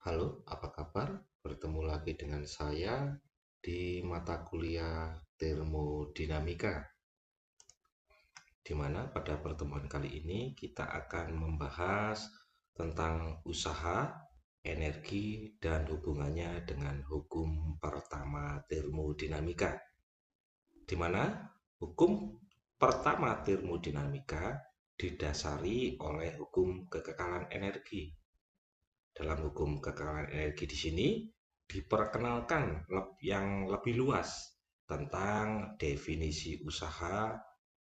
Halo, apa kabar? Bertemu lagi dengan saya di mata kuliah termodinamika, di mana pada pertemuan kali ini kita akan membahas tentang usaha, energi, dan hubungannya dengan hukum pertama termodinamika, di mana hukum pertama termodinamika didasari oleh hukum kekekalan energi. Dalam hukum kekekalan energi di sini diperkenalkan yang lebih luas tentang definisi usaha,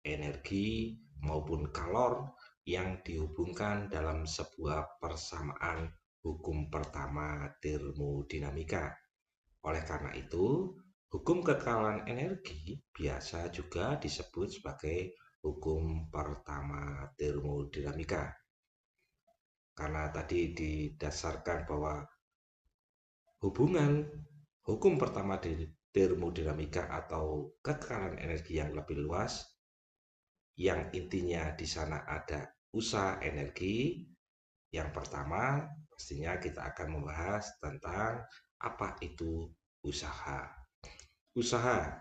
energi, maupun kalor yang dihubungkan dalam sebuah persamaan hukum pertama termodinamika. Oleh karena itu, hukum kekekalan energi biasa juga disebut sebagai hukum pertama termodinamika. Karena tadi didasarkan bahwa hubungan hukum pertama di termodinamika atau kekekalan energi yang lebih luas, yang intinya di sana ada usaha energi. Yang pertama, pastinya kita akan membahas tentang apa itu usaha. Usaha,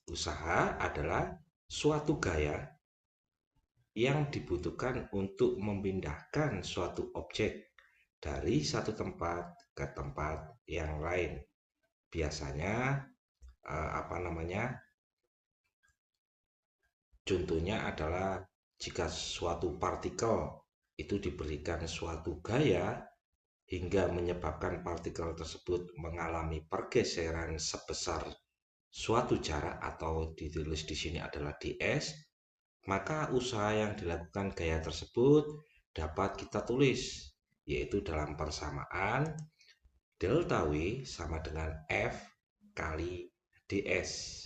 usaha adalah suatu gaya yang dibutuhkan untuk memindahkan suatu objek dari satu tempat ke tempat yang lain. Biasanya apa namanya? Contohnya adalah jika suatu partikel itu diberikan suatu gaya hingga menyebabkan partikel tersebut mengalami pergeseran sebesar suatu jarak atau ditulis di sini adalah ds, maka usaha yang dilakukan gaya tersebut dapat kita tulis yaitu dalam persamaan delta W sama dengan F kali ds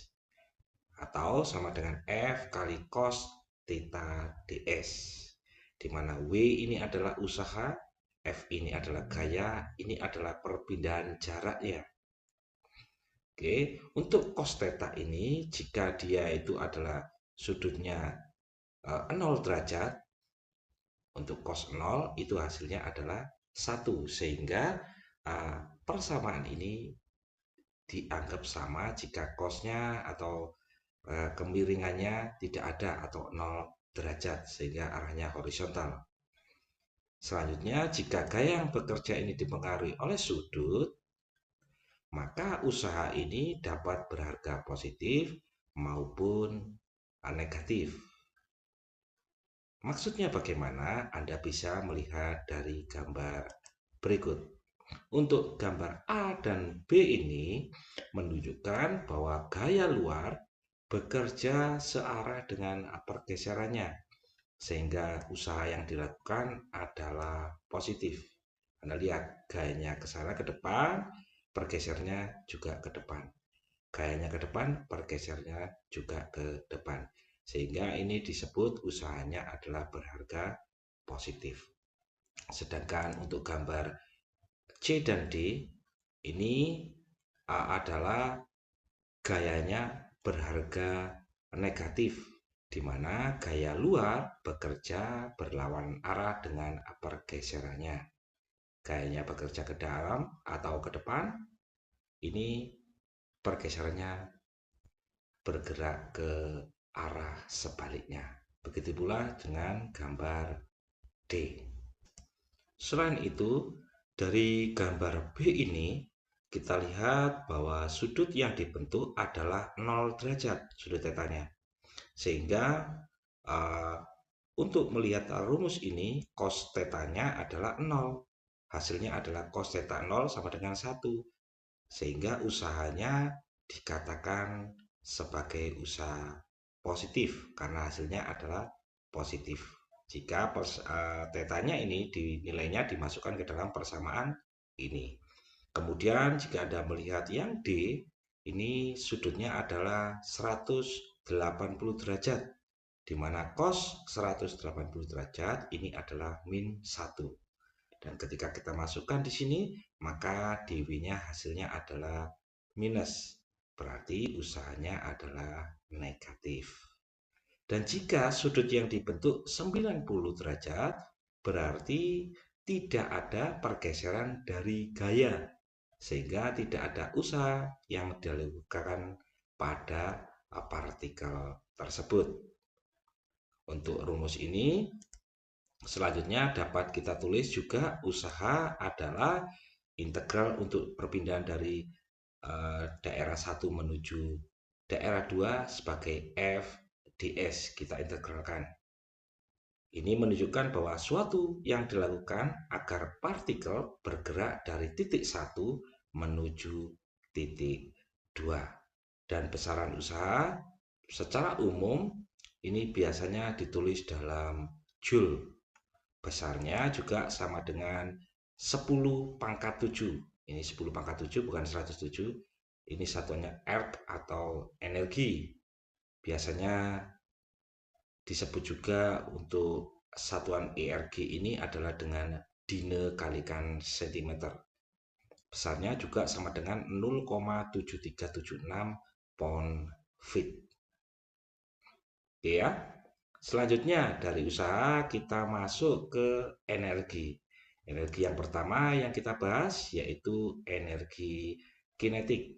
atau sama dengan F kali cos theta ds, di mana W ini adalah usaha, F ini adalah gaya, ini adalah perpindahan jaraknya. Oke, untuk cos theta ini jika dia itu adalah sudutnya 0 derajat, untuk cos 0 itu hasilnya adalah 1, sehingga persamaan ini dianggap sama jika cosnya atau kemiringannya tidak ada atau 0 derajat sehingga arahnya horizontal. Selanjutnya, jika gaya yang bekerja ini dipengaruhi oleh sudut, maka usaha ini dapat berharga positif maupun negatif. Maksudnya bagaimana? Anda bisa melihat dari gambar berikut. Untuk gambar A dan B ini menunjukkan bahwa gaya luar bekerja searah dengan pergeserannya, sehingga usaha yang dilakukan adalah positif. Anda lihat gayanya ke sana ke depan, pergesernya juga ke depan. Gayanya ke depan, pergesernya juga ke depan. Sehingga ini disebut usahanya adalah berharga positif. Sedangkan untuk gambar C dan D ini adalah gayanya berharga negatif, di mana gaya luar bekerja berlawan arah dengan pergeserannya. Gayanya bekerja ke dalam atau ke depan, ini pergeserannya bergerak ke arah sebaliknya. Begitu pula dengan gambar D. Selain itu, dari gambar B ini kita lihat bahwa sudut yang dibentuk adalah 0 derajat sudut tetanya. Sehingga uh, untuk melihat rumus ini cos tetanya adalah 0. Hasilnya adalah cos theta 0 sama dengan 1. Sehingga usahanya dikatakan sebagai usaha positif karena hasilnya adalah positif. Jika tetanya ini nilainya dimasukkan ke dalam persamaan ini. Kemudian jika Anda melihat yang D, ini sudutnya adalah 180 derajat, di mana cos 180 derajat ini adalah min 1. Dan ketika kita masukkan di sini, maka dw-nya hasilnya adalah minus. Berarti usahanya adalah negatif. Dan jika sudut yang dibentuk 90 derajat, berarti tidak ada pergeseran dari gaya, sehingga tidak ada usaha yang dilakukan pada partikel tersebut. Untuk rumus ini selanjutnya dapat kita tulis juga usaha adalah integral untuk perpindahan dari daerah 1 menuju daerah 2 sebagai f ds kita integralkan. Ini menunjukkan bahwa suatu yang dilakukan agar partikel bergerak dari titik 1 menuju titik 2. Dan besaran usaha secara umum ini biasanya ditulis dalam joule. Besarnya juga sama dengan 10 pangkat 7. Ini 10 pangkat 7 bukan 107. Ini satuannya erg atau energi. Biasanya disebut juga untuk satuan ERG ini adalah dengan dine kalikan cm. Besarnya juga sama dengan 0,7376 pound feet. Oke ya. Selanjutnya dari usaha kita masuk ke energi. Energi yang pertama yang kita bahas yaitu energi kinetik.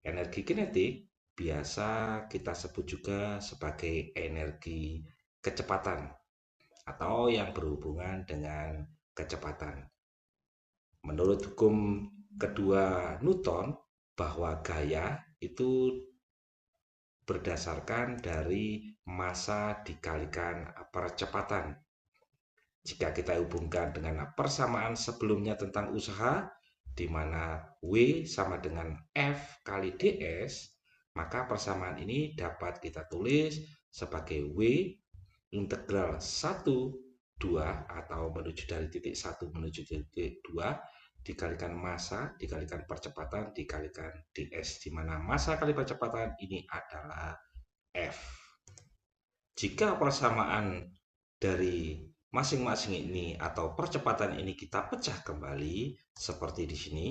Energi kinetik biasa kita sebut juga sebagai energi kecepatan atau yang berhubungan dengan kecepatan. Menurut hukum kedua Newton bahwa gaya itu berdasarkan dari massa dikalikan percepatan. Jika kita hubungkan dengan persamaan sebelumnya tentang usaha, di mana W sama dengan F kali ds, maka persamaan ini dapat kita tulis sebagai W integral 1, 2 atau menuju dari titik 1 menuju titik 2 dikalikan massa, dikalikan percepatan, dikalikan ds, di mana massa kali percepatan ini adalah F. Jika persamaan dari masing-masing ini atau percepatan ini kita pecah kembali seperti di sini,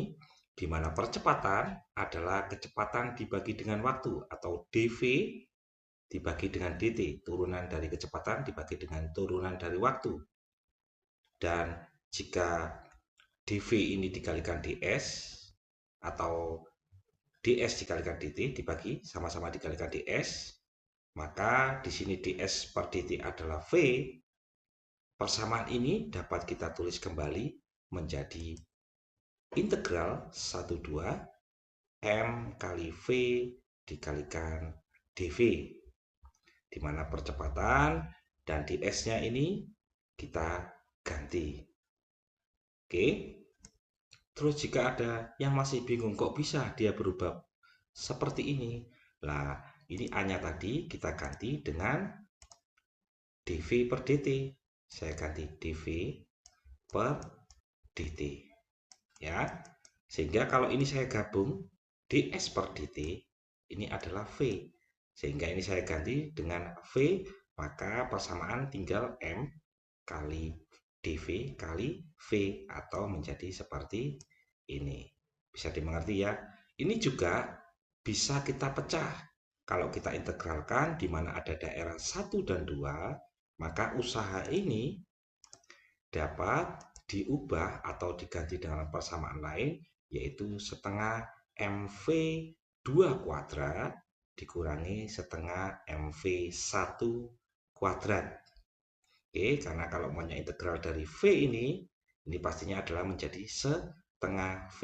di mana percepatan adalah kecepatan dibagi dengan waktu atau dv dibagi dengan dt, turunan dari kecepatan dibagi dengan turunan dari waktu. Dan jika dv ini dikalikan ds atau ds dikalikan dt dibagi sama-sama dikalikan ds, maka di sini ds per dt adalah v. Persamaan ini dapat kita tulis kembali menjadi integral 12 m kali v dikalikan dv, di mana percepatan dan ds-nya ini kita ganti. Oke. Terus jika ada yang masih bingung kok bisa dia berubah seperti ini. Nah, ini A-nya tadi kita ganti dengan dv per dt. Saya ganti dv per dt. Ya. Sehingga kalau ini saya gabung ds per dt ini adalah v. Sehingga ini saya ganti dengan v, maka persamaan tinggal m kali dv kali v atau menjadi seperti ini. Bisa dimengerti ya. Ini juga bisa kita pecah. Kalau kita integralkan di mana ada daerah 1 dan 2, maka usaha ini dapat diubah atau diganti dengan persamaan lain, yaitu setengah mv 2 kuadrat dikurangi setengah mv 1 kuadrat. Oke, karena kalau maunya integral dari v ini pastinya adalah menjadi setengah v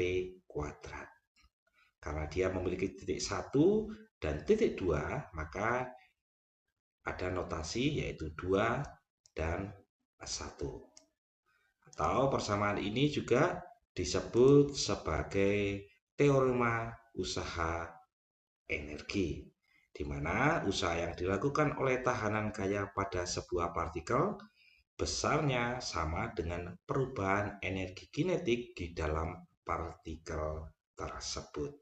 kuadrat. Karena dia memiliki titik 1 dan titik 2, maka ada notasi yaitu 2 dan 1. Atau persamaan ini juga disebut sebagai teorema usaha energi, di mana usaha yang dilakukan oleh tahanan gaya pada sebuah partikel besarnya sama dengan perubahan energi kinetik di dalam partikel tersebut.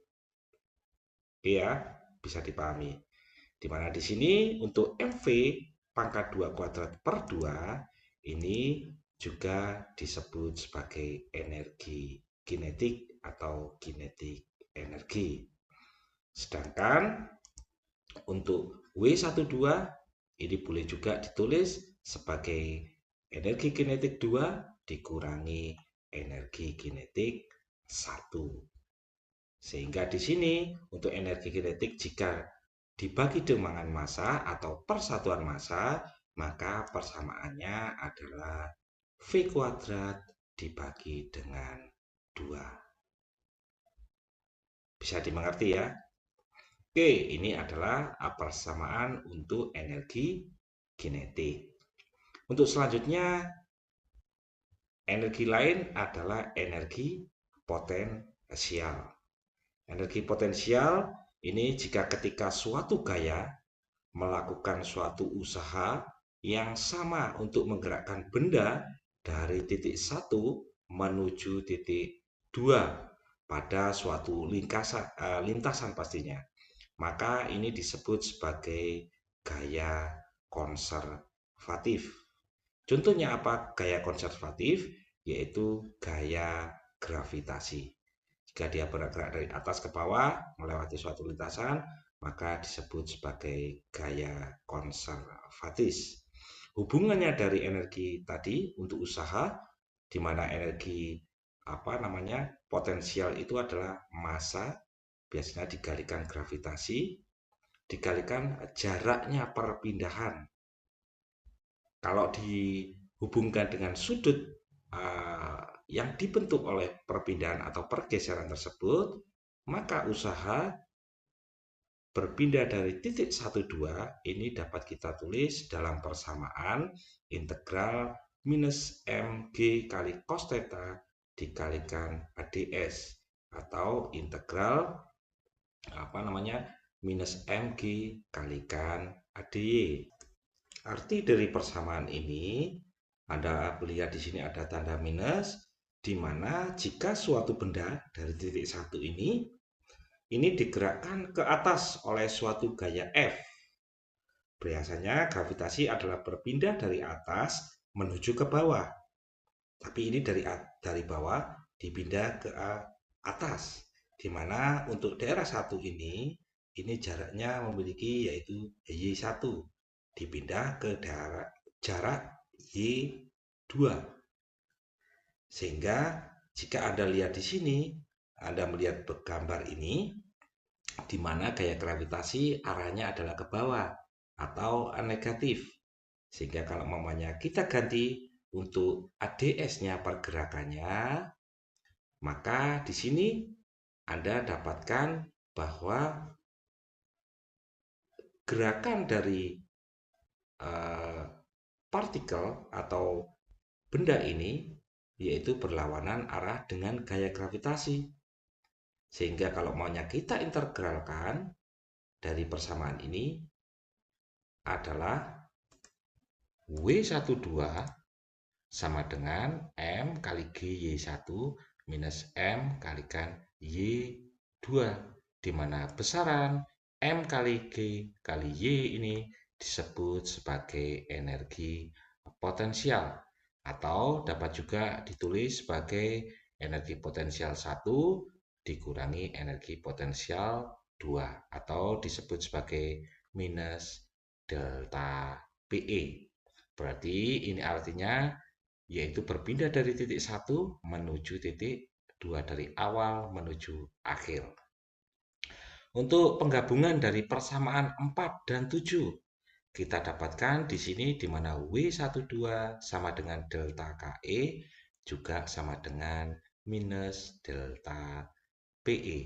Oke ya, bisa dipahami. Di mana di sini untuk mv pangkat 2 kuadrat per 2 ini juga disebut sebagai energi kinetik atau kinetik energi. Sedangkan untuk W12 ini boleh juga ditulis sebagai energi kinetik 2 dikurangi energi kinetik 1. Sehingga di sini untuk energi kinetik jika dibagi dengan massa atau persatuan massa, maka persamaannya adalah V kuadrat dibagi dengan 2. Bisa dimengerti ya? Oke, ini adalah persamaan untuk energi kinetik. Untuk selanjutnya, energi lain adalah energi potensial. Energi potensial ini jika ketika suatu gaya melakukan suatu usaha yang sama untuk menggerakkan benda dari titik 1 menuju titik 2 pada suatu lintasan pastinya. Maka ini disebut sebagai gaya konservatif. Contohnya apa gaya konservatif? Yaitu gaya gravitasi. Jika dia bergerak dari atas ke bawah melewati suatu lintasan, maka disebut sebagai gaya konservatis. Hubungannya dari energi tadi untuk usaha, di mana energi potensial itu adalah massa, biasanya dikalikan gravitasi, dikalikan jaraknya perpindahan. Kalau dihubungkan dengan sudut yang dibentuk oleh perpindahan atau pergeseran tersebut, maka usaha berpindah dari titik 1, 2 ini dapat kita tulis dalam persamaan integral minus mg kali cos theta dikalikan ADS atau integral minus mg kalikan ADY. Arti dari persamaan ini Anda lihat di sini ada tanda minus, di mana jika suatu benda dari titik 1 ini digerakkan ke atas oleh suatu gaya F. Biasanya gravitasi adalah berpindah dari atas menuju ke bawah. Tapi ini dari bawah dipindah ke atas. Di mana untuk daerah 1 ini jaraknya memiliki yaitu Y1. Dipindah ke jarak Y2. Sehingga jika Anda lihat di sini, Anda melihat gambar ini, di mana gaya gravitasi arahnya adalah ke bawah atau negatif. Sehingga kalau mamanya kita ganti untuk ADS-nya pergerakannya, maka di sini Anda dapatkan bahwa gerakan dari partikel atau benda ini yaitu berlawanan arah dengan gaya gravitasi. Sehingga kalau maunya kita integralkan dari persamaan ini adalah W12 sama dengan M kali GY1 minus M kalikan Y2, di mana besaran M kali G kali Y ini disebut sebagai energi potensial, atau dapat juga ditulis sebagai energi potensial 1 dikurangi energi potensial 2, atau disebut sebagai minus delta PE. Berarti ini artinya yaitu berpindah dari titik 1 menuju titik 2, dari awal menuju akhir. Untuk penggabungan dari persamaan 4 dan 7, kita dapatkan di sini di mana W12 sama dengan delta KE juga sama dengan minus delta PE.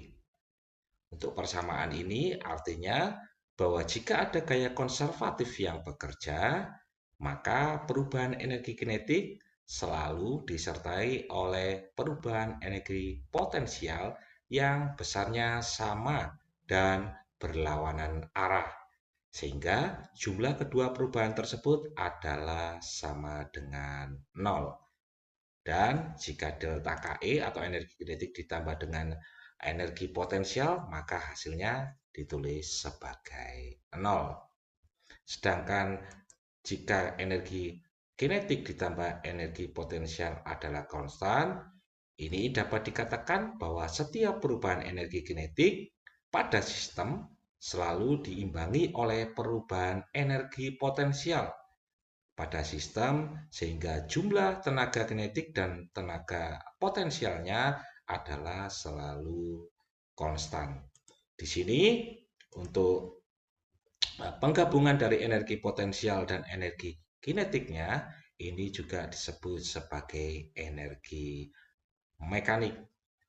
Untuk persamaan ini artinya bahwa jika ada gaya konservatif yang bekerja, maka perubahan energi kinetik selalu disertai oleh perubahan energi potensial yang besarnya sama dan berlawanan arah. Sehingga jumlah kedua perubahan tersebut adalah sama dengan 0. Dan jika delta KE atau energi kinetik ditambah dengan energi potensial, maka hasilnya ditulis sebagai 0. Sedangkan jika energi kinetik ditambah energi potensial adalah konstan, ini dapat dikatakan bahwa setiap perubahan energi kinetik pada sistem selalu diimbangi oleh perubahan energi potensial. pada sistem sehingga jumlah tenaga kinetik dan tenaga potensialnya adalah selalu konstan. Di sini untuk penggabungan dari energi potensial dan energi kinetiknya ini juga disebut sebagai energi mekanik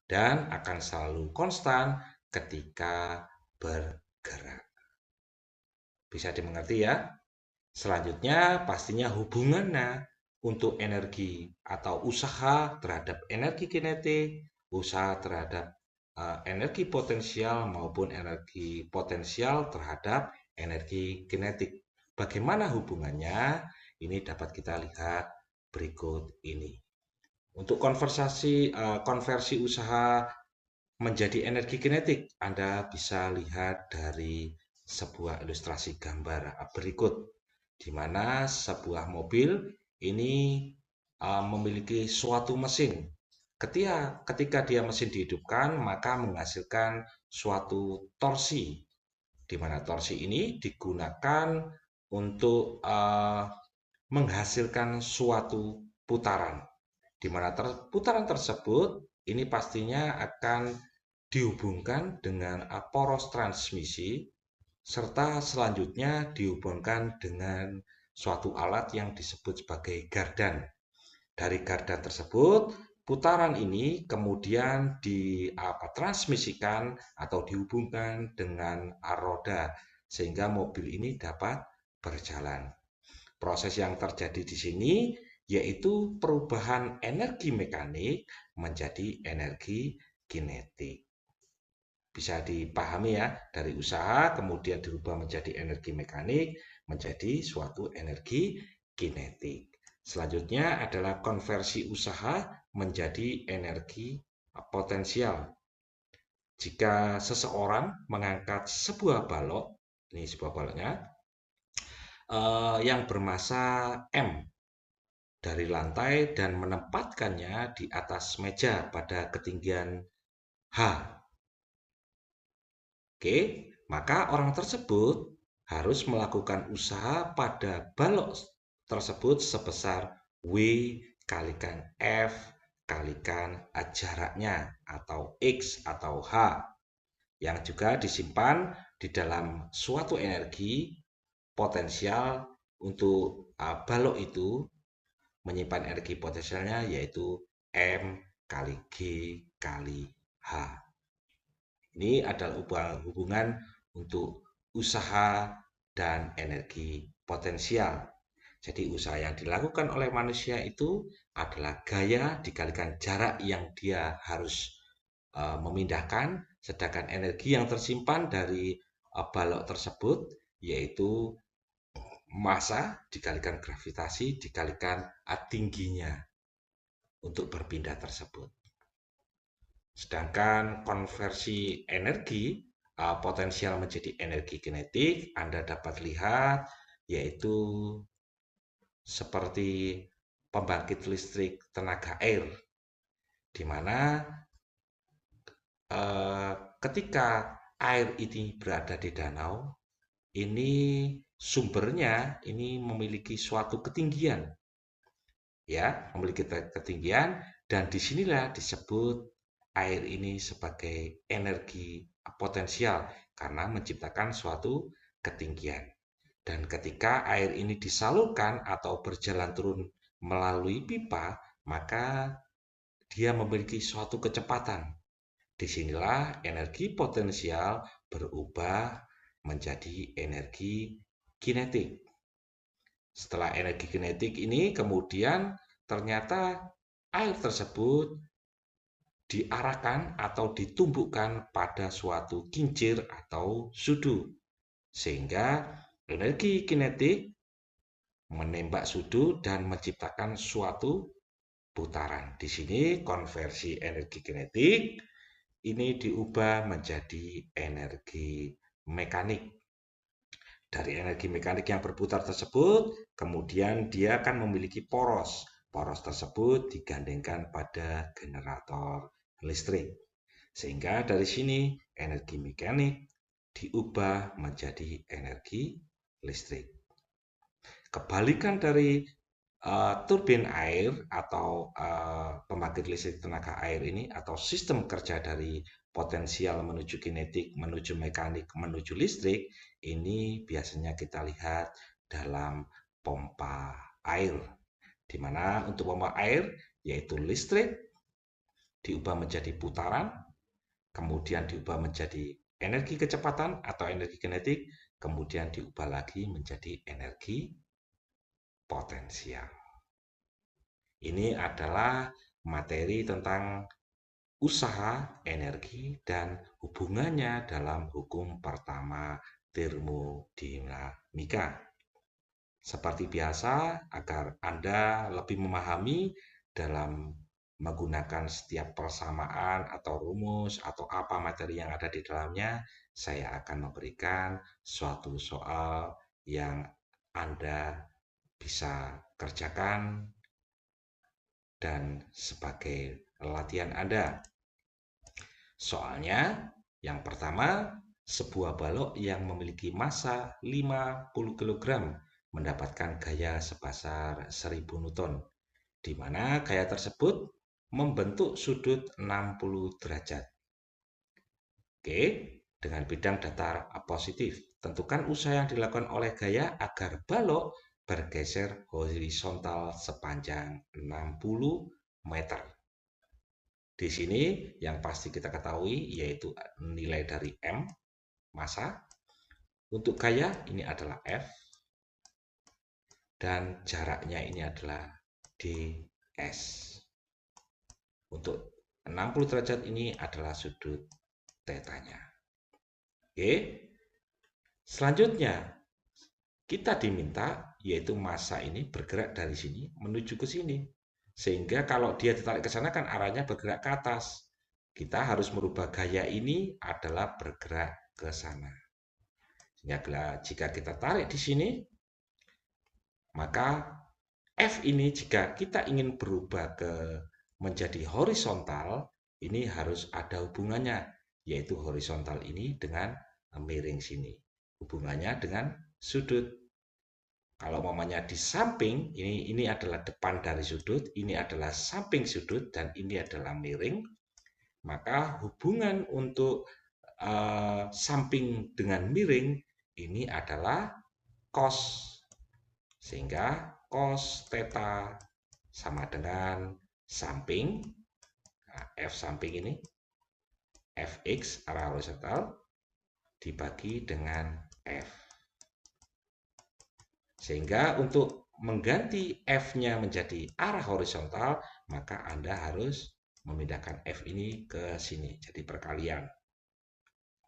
dan akan selalu konstan ketika bergerak. Bisa dimengerti ya? Selanjutnya pastinya hubungannya untuk energi atau usaha terhadap energi kinetik, usaha terhadap energi potensial maupun energi potensial terhadap energi kinetik. Bagaimana hubungannya? Ini dapat kita lihat berikut ini. Untuk konversi usaha menjadi energi kinetik, Anda bisa lihat dari sebuah ilustrasi gambar berikut, di mana sebuah mobil ini memiliki suatu mesin. Ketika dia mesin dihidupkan, maka menghasilkan suatu torsi, di mana torsi ini digunakan untuk menghasilkan suatu putaran, di mana putaran tersebut ini pastinya akan dihubungkan dengan poros transmisi, serta selanjutnya dihubungkan dengan suatu alat yang disebut sebagai gardan. Dari gardan tersebut, putaran ini kemudian ditransmisikan atau dihubungkan dengan roda, sehingga mobil ini dapat berjalan. Proses yang terjadi di sini yaitu perubahan energi mekanik menjadi energi kinetik. Bisa dipahami ya, dari usaha kemudian dirubah menjadi energi mekanik menjadi suatu energi kinetik. Selanjutnya adalah konversi usaha menjadi energi potensial. Jika seseorang mengangkat sebuah balok, ini sebuah baloknya, yang bermasa M dari lantai dan menempatkannya di atas meja pada ketinggian H. Oke, maka orang tersebut harus melakukan usaha pada balok tersebut sebesar W kalikan F kalikan jaraknya atau X atau H yang juga disimpan di dalam suatu energi potensial. Untuk balok itu menyimpan energi potensialnya yaitu M kali G kali H. Ini adalah hubungan untuk usaha dan energi potensial. Jadi usaha yang dilakukan oleh manusia itu adalah gaya dikalikan jarak yang dia harus memindahkan, sedangkan energi yang tersimpan dari balok tersebut yaitu massa dikalikan gravitasi dikalikan tingginya untuk berpindah tersebut. Sedangkan konversi energi potensial menjadi energi kinetik Anda dapat lihat yaitu seperti pembangkit listrik tenaga air, di mana ketika air ini berada di danau, ini sumbernya ini memiliki suatu ketinggian, ya, memiliki ketinggian, dan disinilah disebut air ini sebagai energi potensial karena menciptakan suatu ketinggian. Dan ketika air ini disalurkan atau berjalan turun melalui pipa, maka dia memiliki suatu kecepatan. Disinilah energi potensial berubah menjadi energi kinetik. Setelah energi kinetik ini kemudian ternyata air tersebut diarahkan atau ditumbukkan pada suatu kincir atau sudu, sehingga energi kinetik menembak sudu dan menciptakan suatu putaran. Di sini konversi energi kinetik ini diubah menjadi energi mekanik. Dari energi mekanik yang berputar tersebut, kemudian dia akan memiliki poros. Poros tersebut digandengkan pada generator listrik. Sehingga dari sini energi mekanik diubah menjadi energi listrik. Kebalikan dari turbin air atau pembangkit listrik tenaga air ini atau sistem kerja dari potensial menuju kinetik, menuju mekanik, menuju listrik, ini biasanya kita lihat dalam pompa air. Di mana untuk pompa air yaitu listrik diubah menjadi putaran, kemudian diubah menjadi energi kecepatan atau energi kinetik, kemudian diubah lagi menjadi energi potensial. Ini adalah materi tentang usaha, energi, dan hubungannya dalam hukum pertama termodinamika. Seperti biasa, agar Anda lebih memahami dalam menggunakan setiap persamaan atau rumus atau apa materi yang ada di dalamnya, saya akan memberikan suatu soal yang Anda bisa kerjakan dan sebagai latihan Anda. Soalnya, yang pertama, sebuah balok yang memiliki massa 50 kg mendapatkan gaya sebesar 1000 Newton, di mana gaya tersebut membentuk sudut 60 derajat. Oke, dengan bidang datar positif, tentukan usaha yang dilakukan oleh gaya agar balok bergeser horizontal sepanjang 60 meter. Di sini yang pasti kita ketahui yaitu nilai dari M, massa. Untuk gaya ini adalah F. Dan jaraknya ini adalah DS. Untuk 60 derajat ini adalah sudut tetanya. Oke. Selanjutnya, kita diminta yaitu massa ini bergerak dari sini menuju ke sini. Sehingga kalau dia ditarik ke sana kan arahnya bergerak ke atas. Kita harus merubah gaya ini adalah bergerak ke sana. Sehingga jika kita tarik di sini, maka F ini jika kita ingin berubah menjadi horizontal, ini harus ada hubungannya, yaitu horizontal ini dengan miring sini. Hubungannya dengan sudut. Kalau umpamanya di samping, ini adalah depan dari sudut, ini adalah samping sudut, dan ini adalah miring, maka hubungan untuk samping dengan miring ini adalah cos. Sehingga cos theta sama dengan samping, nah, F samping ini, Fx arah horizontal dibagi dengan F. Sehingga untuk mengganti F-nya menjadi arah horizontal, maka Anda harus memindahkan F ini ke sini, jadi perkalian.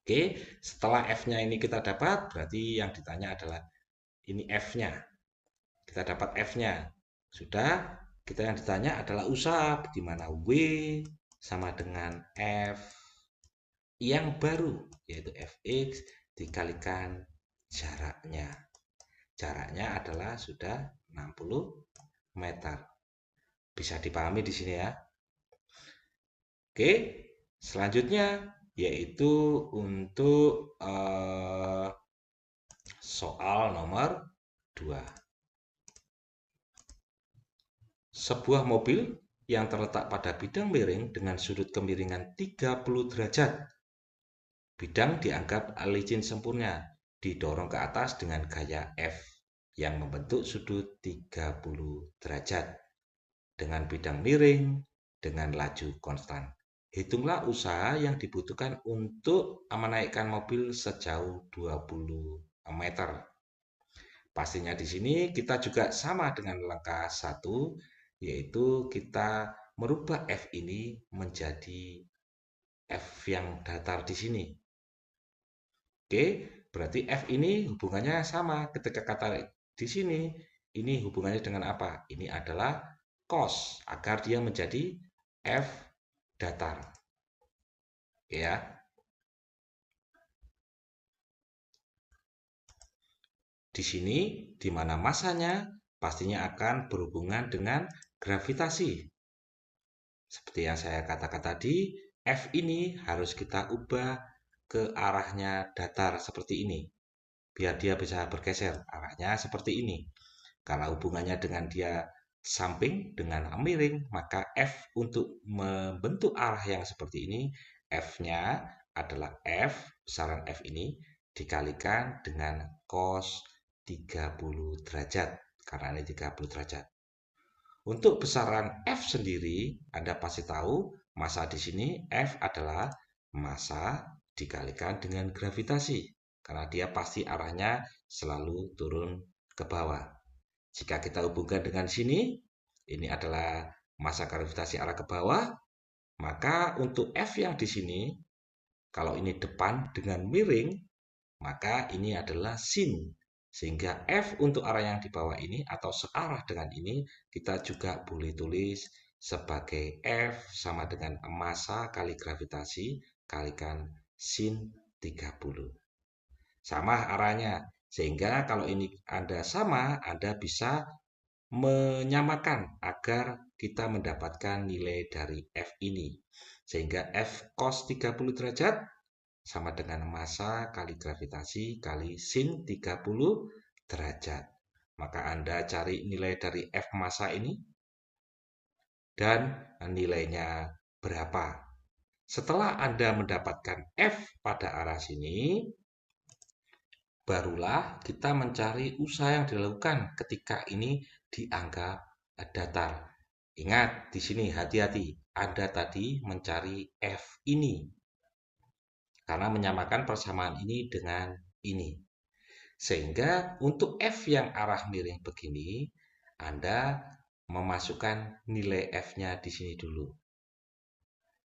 Oke, setelah F-nya ini kita dapat, berarti yang ditanya adalah ini F-nya. Kita dapat F-nya. Sudah, kita yang ditanya adalah usaha, di mana W sama dengan F yang baru, yaitu Fx dikalikan jaraknya. Jaraknya adalah sudah 60 meter. Bisa dipahami di sini ya. Oke, selanjutnya yaitu untuk soal nomor 2. Sebuah mobil yang terletak pada bidang miring dengan sudut kemiringan 30 derajat. Bidang dianggap licin sempurna, didorong ke atas dengan gaya F yang membentuk sudut 30 derajat dengan bidang miring dengan laju konstan. Hitunglah usaha yang dibutuhkan untuk menaikkan mobil sejauh 20 meter. Pastinya di sini kita juga sama dengan langkah 1, yaitu kita merubah F ini menjadi F yang datar di sini. Oke, berarti F ini hubungannya sama ketika kata di sini. Ini hubungannya dengan apa? Ini adalah cos agar dia menjadi F datar. Ya. Di sini di mana massanya pastinya akan berhubungan dengan gravitasi. Seperti yang saya katakan tadi, F ini harus kita ubah ke arahnya datar seperti ini. Biar dia bisa bergeser, arahnya seperti ini. Karena hubungannya dengan dia samping dengan miring, maka F untuk membentuk arah yang seperti ini, F-nya adalah F, besaran F ini dikalikan dengan cos 30 derajat, karena ini 30 derajat. Untuk besaran F sendiri, Anda pasti tahu massa di sini F adalah massa dikalikan dengan gravitasi, karena dia pasti arahnya selalu turun ke bawah. Jika kita hubungkan dengan sini, ini adalah massa gravitasi arah ke bawah, maka untuk F yang di sini, kalau ini depan dengan miring, maka ini adalah sin. Sehingga F untuk arah yang di bawah ini atau searah dengan ini, kita juga boleh tulis sebagai F sama dengan massa kali gravitasi kalikan sin 30. Sama arahnya. Sehingga kalau ini Anda sama, Anda bisa menyamakan agar kita mendapatkan nilai dari F ini. Sehingga F cos 30 derajat sama dengan massa kali gravitasi kali sin 30 derajat. Maka Anda cari nilai dari F massa ini dan nilainya berapa. Setelah Anda mendapatkan F pada arah sini, barulah kita mencari usaha yang dilakukan ketika ini dianggap datar. Ingat, di sini hati-hati. Anda tadi mencari F ini karena menyamakan persamaan ini dengan ini. Sehingga untuk F yang arah miring begini, Anda memasukkan nilai F-nya di sini dulu.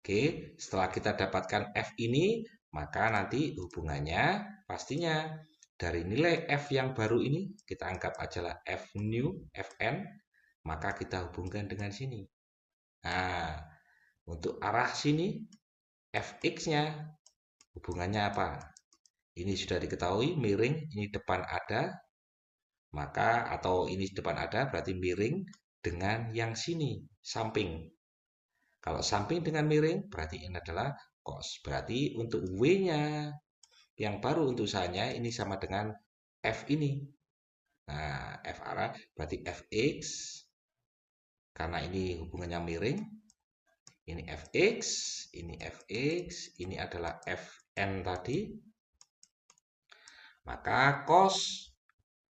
Oke, setelah kita dapatkan F ini, maka nanti hubungannya pastinya dari nilai F yang baru ini, kita anggap ajalah F new, Fn, maka kita hubungkan dengan sini. Nah, untuk arah sini, Fx-nya hubungannya apa? Ini sudah diketahui, miring, ini depan ada, maka atau ini depan ada berarti miring dengan yang sini, samping. Kalau samping dengan miring, berarti ini adalah cos. Berarti untuk W-nya yang baru untuk usahanya ini sama dengan F ini. Nah, F arah berarti Fx, karena ini hubungannya miring. Ini Fx, ini adalah Fn tadi. Maka cos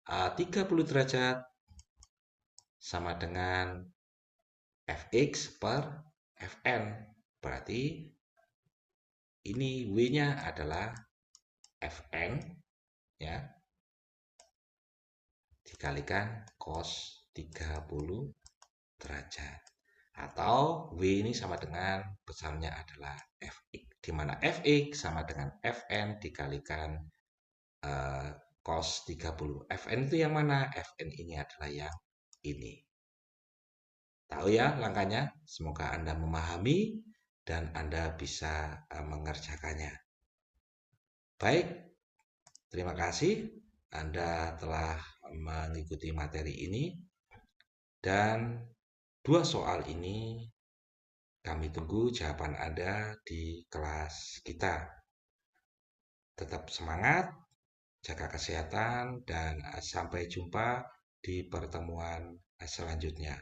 30 derajat sama dengan Fx per Fn. Berarti ini W-nya adalah Fn ya dikalikan cos 30 derajat. Atau W ini sama dengan besarnya adalah Fx, di mana Fx sama dengan Fn dikalikan cos 30. Fn itu yang mana? Fn ini adalah yang ini. Tahu ya langkahnya? Semoga Anda memahami dan Anda bisa mengerjakannya. Baik, terima kasih Anda telah mengikuti materi ini dan dua soal ini kami tunggu jawaban Anda di kelas kita. Tetap semangat, jaga kesehatan, dan sampai jumpa di pertemuan selanjutnya.